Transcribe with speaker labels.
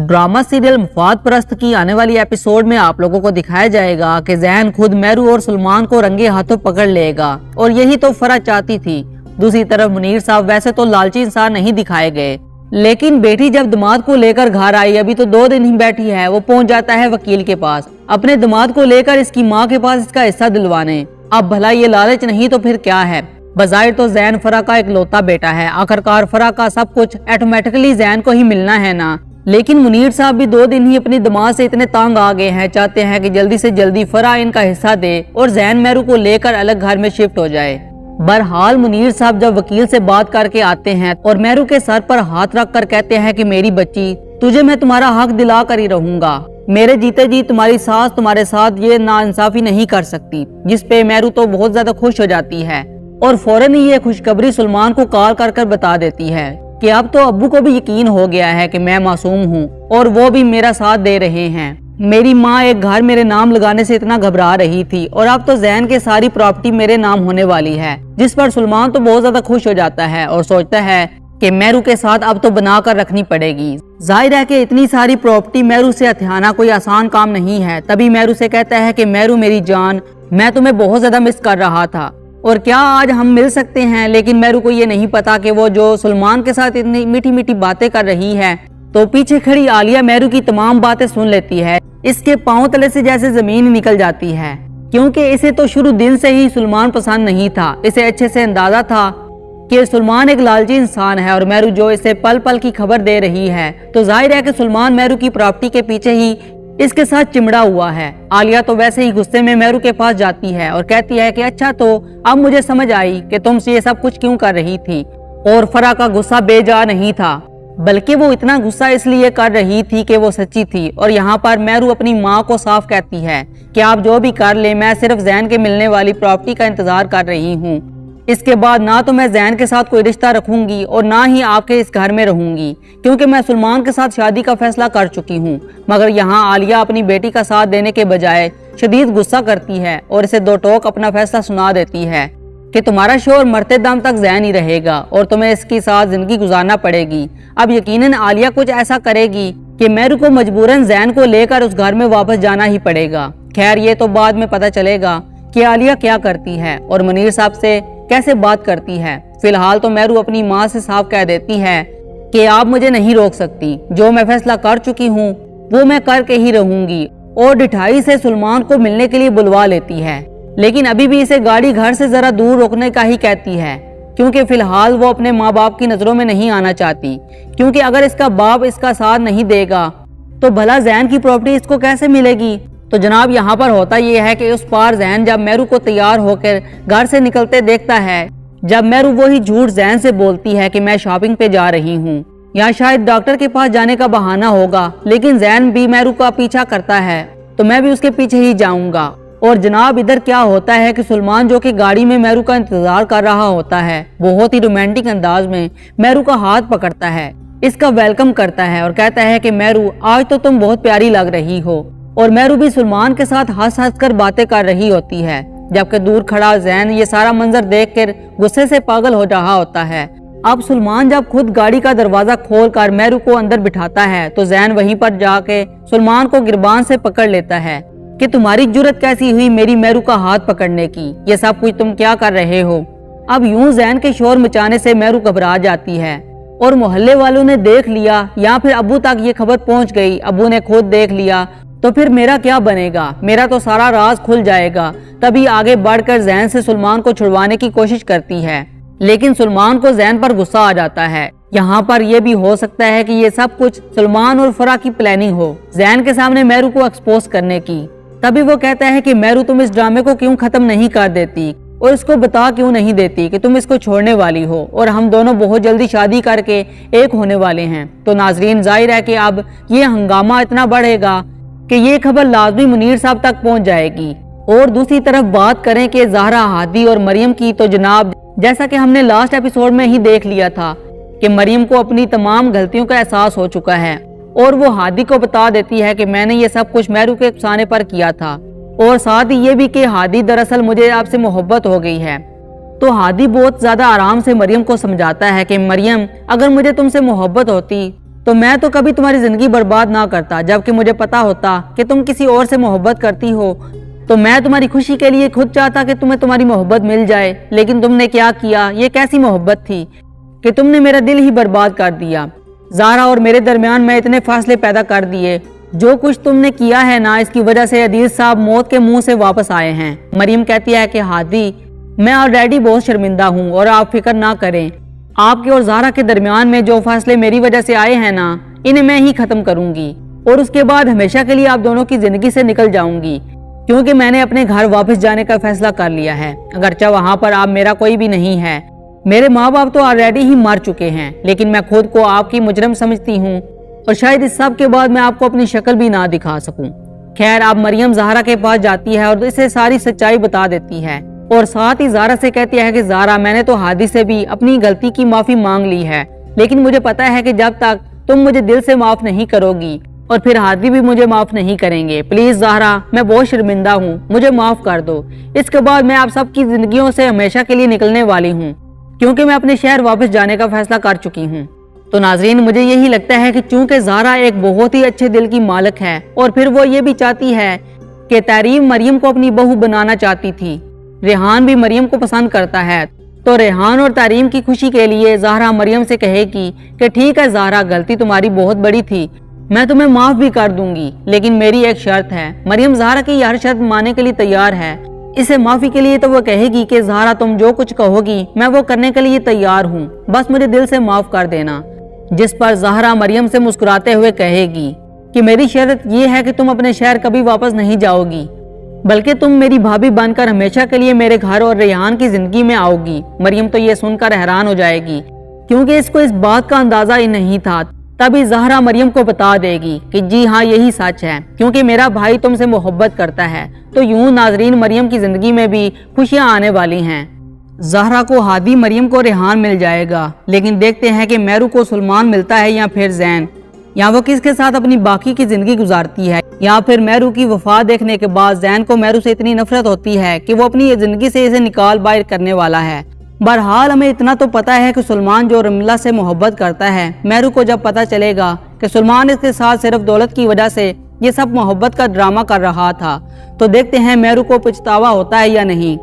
Speaker 1: Drama serial मुफाद परस्त की आने वाली एपिसोड में आप लोगों को दिखाया जाएगा कि जैन खुद मेहरू और सलमान को रंगे हाथों पकड़ लेगा और यही तो फरा चाहती थी। दूसरी तरफ मुनीर साहब वैसे तो लालची इंसान नहीं दिखाए गए, लेकिन बेटी जब दामाद को लेकर घर आई, अभी तो 2 दिन ही बैठी है, वो पहुंच जाता है वकील के पास अपने दामाद को लेकर इसकी माँ के पास इसका हिस्सा दिलवाने। अब भला ये लालच नहीं तो फिर क्या है। बज़ाहिर तो जैन फरा का इकलौता बेटा है, आखिरकार फरा का सब कुछ ऑटोमेटिकली जैन को ही मिलना है ना। लेकिन मुनीर साहब भी 2 दिन ही अपनी दामाद से इतने तंग आ गए हैं, चाहते हैं कि जल्दी से जल्दी फरा इनका हिस्सा दे और जैन मेहरू को लेकर अलग घर में शिफ्ट हो जाए। बहरहाल मुनीर साहब जब वकील से बात करके आते हैं और मेहरू के सर पर हाथ रख कर कहते हैं कि मेरी बच्ची, तुझे मैं तुम्हारा हक दिला कर ही रहूंगा, मेरे जीते जी तुम्हारी सास तुम्हारे साथ ये नाइंसाफी नहीं कर सकती। जिस पे मेहरू तो बहुत ज्यादा खुश हो जाती है और फौरन ही ये खुशखबरी सलमान को कॉल कर बता देती है कि अब तो अब्बू को भी यकीन हो गया है कि मैं मासूम हूँ और वो भी मेरा साथ दे रहे हैं। मेरी माँ एक घर मेरे नाम लगाने से इतना घबरा रही थी और अब तो जैन के सारी प्रॉपर्टी मेरे नाम होने वाली है, जिस पर सलमान तो बहुत ज्यादा खुश हो जाता है और सोचता है कि मेहरू के साथ अब तो बना कर रखनी पड़ेगी। जाहिर है कि इतनी सारी प्रॉपर्टी मेहरू से हथियाना कोई आसान काम नहीं है। तभी मेहरू से कहता है कि मेहरू मेरी जान, मैं तुम्हें बहुत ज्यादा मिस कर रहा था और क्या आज हम मिल सकते हैं। लेकिन मेहरू को ये नहीं पता कि वो जो सलमान के साथ इतनी मीठी मीठी बातें कर रही है, तो पीछे खड़ी आलिया मेहरू की तमाम बातें सुन लेती है। इसके पांव तले से जैसे जमीन निकल जाती है, क्योंकि इसे तो शुरू दिन से ही सलमान पसंद नहीं था। इसे अच्छे से अंदाजा था कि सलमान एक लालची इंसान है और मेहरू जो इसे पल पल की खबर दे रही है, तो जाहिर है कि सलमान मेहरू की प्रॉपर्टी के पीछे ही इसके साथ चिमड़ा हुआ है। आलिया तो वैसे ही गुस्से में मेहरू के पास जाती है और कहती है कि अच्छा, तो अब मुझे समझ आई कि तुम ये सब कुछ क्यों कर रही थी। और फरा का गुस्सा बेजा नहीं था, बल्कि वो इतना गुस्सा इसलिए कर रही थी कि वो सच्ची थी। और यहाँ पर मेहरू अपनी माँ को साफ कहती है कि आप जो भी कर ले, मैं सिर्फ जैन के मिलने वाली प्रॉपर्टी का इंतजार कर रही हूँ। इसके बाद ना तो मैं जैन के साथ कोई रिश्ता रखूंगी और ना ही आपके इस घर में रहूंगी, क्योंकि मैं सलमान के साथ शादी का फैसला कर चुकी हूँ। मगर यहाँ आलिया अपनी बेटी का साथ देने के बजाय शदीद गुस्सा करती है और इसे 2 टोक अपना फैसला सुना देती है कि तुम्हारा शोहर मरते दम तक जैन ही रहेगा और तुम्हें इसके साथ जिंदगी गुजारना पड़ेगी। अब यकीनन आलिया कुछ ऐसा करेगी कि मेहरू को मजबूरन जैन को लेकर उस घर में वापस जाना ही पड़ेगा। खैर, ये तो बाद में पता चलेगा कि आलिया क्या करती है और मुनीर साहब से कैसे बात करती है। फिलहाल तो मेहरू अपनी माँ से साफ कह देती है कि आप मुझे नहीं रोक सकती, जो मैं फैसला कर चुकी हूँ वो मैं करके ही रहूंगी। और डिठाई से सलमान को मिलने के लिए बुलवा लेती है, लेकिन अभी भी इसे गाड़ी घर से जरा दूर रोकने का ही कहती है, क्योंकि फिलहाल वो अपने माँ बाप की नजरों में नहीं आना चाहती। क्योंकि अगर इसका बाप इसका साथ नहीं देगा तो भला जैन की प्रॉपर्टी इसको कैसे मिलेगी। तो जनाब, यहाँ पर होता यह है कि उस पार जैन जब मेहरू को तैयार होकर घर से निकलते देखता है, जब मेहरू वही झूठ जैन से बोलती है कि मैं शॉपिंग पे जा रही हूँ या शायद डॉक्टर के पास जाने का बहाना होगा, लेकिन जैन भी मेहरू का पीछा करता है तो मैं भी उसके पीछे ही जाऊंगा। और जनाब, इधर क्या होता है कि सलमान जो कि गाड़ी में मेहरू का इंतजार कर रहा होता है, बहुत ही रोमांटिक अंदाज में मेहरू का हाथ पकड़ता है, इसका वेलकम करता है और कहता है कि मेहरू, आज तो तुम बहुत प्यारी लग रही हो। और मेहरू भी सलमान के साथ हंस हंस कर बातें कर रही होती है, जबकि दूर खड़ा जैन ये सारा मंजर देखकर गुस्से से पागल हो रहा होता है। अब सलमान जब खुद गाड़ी का दरवाजा खोलकर मेहरू को अंदर बिठाता है, तो जैन वहीं पर जाके सलमान को गिरबान से पकड़ लेता है कि तुम्हारी जुर्रत कैसी हुई मेरी मेहरू का हाथ पकड़ने की, ये सब कुछ तुम क्या कर रहे हो। अब यूं जैन के शोर मचाने से मेहरू घबरा जाती है और मोहल्ले वालों ने देख लिया या फिर अब्बू तक ये खबर पहुंच गई, अब्बू ने खुद देख लिया, तो फिर मेरा क्या बनेगा, मेरा तो सारा राज खुल जाएगा। तभी आगे बढ़कर जैन से सलमान को छुड़वाने की कोशिश करती है, लेकिन सलमान को जैन पर गुस्सा आ जाता है। यहाँ पर यह भी हो सकता है कि ये सब कुछ सलमान और फरा की प्लानिंग हो, जैन के सामने मेहरू को एक्सपोज करने की। तभी वो कहता है कि मेहरू, तुम इस ड्रामे को क्यों खत्म नहीं कर देती और इसको बता क्यों नहीं देती कि तुम इसको छोड़ने वाली हो और हम दोनों बहुत जल्दी शादी करके एक होने वाले हैं। तो नाजरीन, जाहिर है कि अब ये हंगामा इतना बढ़ेगा कि ये खबर लाजमी मुनीर साहब तक पहुंच जाएगी। और दूसरी तरफ बात करें कि ज़हरा, हादी और मरियम की, तो जनाब, जैसा कि हमने लास्ट एपिसोड में ही देख लिया था कि मरियम को अपनी तमाम गलतियों का एहसास हो चुका है और वो हादी को बता देती है कि मैंने ये सब कुछ मेहरू के उकसाने पर किया था, और साथ ही ये भी कि हादी, दरअसल मुझे आपसे मोहब्बत हो गई है। तो हादी बहुत ज्यादा आराम से मरियम को समझाता है कि मरियम, अगर मुझे तुमसे मोहब्बत होती तो मैं तो कभी तुम्हारी जिंदगी बर्बाद ना करता, जबकि मुझे पता होता कि तुम किसी और से मोहब्बत करती हो। तो मैं तुम्हारी खुशी के लिए खुद चाहता कि तुम्हें तुम्हारी मोहब्बत मिल जाए, लेकिन तुमने क्या किया? ये कैसी मोहब्बत थी कि तुमने मेरा दिल ही बर्बाद कर दिया। ज़हरा और मेरे दरमियान में इतने फासले पैदा कर दिए। जो कुछ तुमने किया है ना, इसकी वजह से अदील साहब मौत के मुंह से वापस आए हैं। मरियम कहती है कि हादी, मैं ऑलरेडी बहुत शर्मिंदा हूँ और आप फिक्र ना करें। आपके और ज़हरा के दरमियान में जो फासले मेरी वजह से आए हैं ना, इन्हें मैं ही खत्म करूंगी और उसके बाद हमेशा के लिए आप दोनों की जिंदगी से निकल जाऊंगी, क्योंकि मैंने अपने घर वापस जाने का फैसला कर लिया है। अगरचे वहां पर आप मेरा कोई भी नहीं है। मेरे माँ बाप तो ऑलरेडी ही मर चुके हैं, लेकिन मैं खुद को आपकी मुजरम समझती हूँ और शायद इस सब के बाद मैं आपको अपनी शक्ल भी ना दिखा सकूं। खैर, अब मरियम ज़हरा के पास जाती है और इसे सारी सच्चाई बता देती है और साथ ही ज़हरा से कहती है कि ज़हरा, मैंने तो हादी से भी अपनी गलती की माफी मांग ली है, लेकिन मुझे पता है कि जब तक तुम मुझे दिल से माफ नहीं करोगी और फिर हादी भी मुझे माफ नहीं करेंगे। प्लीज ज़हरा, मैं बहुत शर्मिंदा हूँ, मुझे माफ कर दो। इसके बाद मैं आप सबकी जिंदगियों से हमेशा के लिए निकलने वाली हूँ, क्योंकि मैं अपने शहर वापस जाने का फैसला कर चुकी हूँ। तो नाजरीन, मुझे यही लगता है कि चूंकि ज़हरा एक बहुत ही अच्छे दिल की मालिक है और फिर वो ये भी चाहती है कि तरीम मरियम को अपनी बहू बनाना चाहती थी। रेहान भी मरियम को पसंद करता है, तो रेहान और तारीम की खुशी के लिए ज़हरा मरियम से कहेगी कि ठीक है ज़हरा, गलती तुम्हारी बहुत बड़ी थी, मैं तुम्हें माफ भी कर दूंगी, लेकिन मेरी एक शर्त है। मरियम ज़हरा की हर शर्त मानने के लिए तैयार है। इसे माफी के लिए तो वो कहेगी कि ज़हरा, तुम जो कुछ कहोगी मैं वो करने के लिए तैयार हूँ, बस मुझे दिल से माफ कर देना। जिस पर ज़हरा मरियम से मुस्कुराते हुए कहेगी कि मेरी शर्त ये है कि तुम अपने शहर कभी वापस नहीं जाओगी, बल्कि तुम मेरी भाभी बनकर हमेशा के लिए मेरे घर और रेहान की जिंदगी में आओगी। मरियम तो ये सुनकर हैरान हो जाएगी, क्योंकि इसको इस बात का अंदाजा ही नहीं था। तभी ज़हरा मरियम को बता देगी कि जी हाँ, यही सच है, क्योंकि मेरा भाई तुमसे मोहब्बत करता है। तो यूं नाजरीन, मरियम की जिंदगी में भी खुशियां आने वाली हैं। ज़हरा को हादी, मरियम को रेहान मिल जाएगा, लेकिन देखते हैं कि मेरू को सुलेमान मिलता है या फिर जैन, या वो किसके साथ अपनी बाकी की जिंदगी गुजारती है, या फिर मेरू की वफा देखने के बाद जैन को मेरू से इतनी नफरत होती है कि वो अपनी जिंदगी से इसे निकाल बाहर करने वाला है। बहरहाल हमें इतना तो पता है कि सुलेमान जो रमीला से मोहब्बत करता है, मेरू को जब पता चलेगा कि सुलेमान इसके साथ सिर्फ दौलत की वजह से ये सब मोहब्बत का ड्रामा कर रहा था, तो देखते हैं मेरू को पछतावा होता है या नहीं।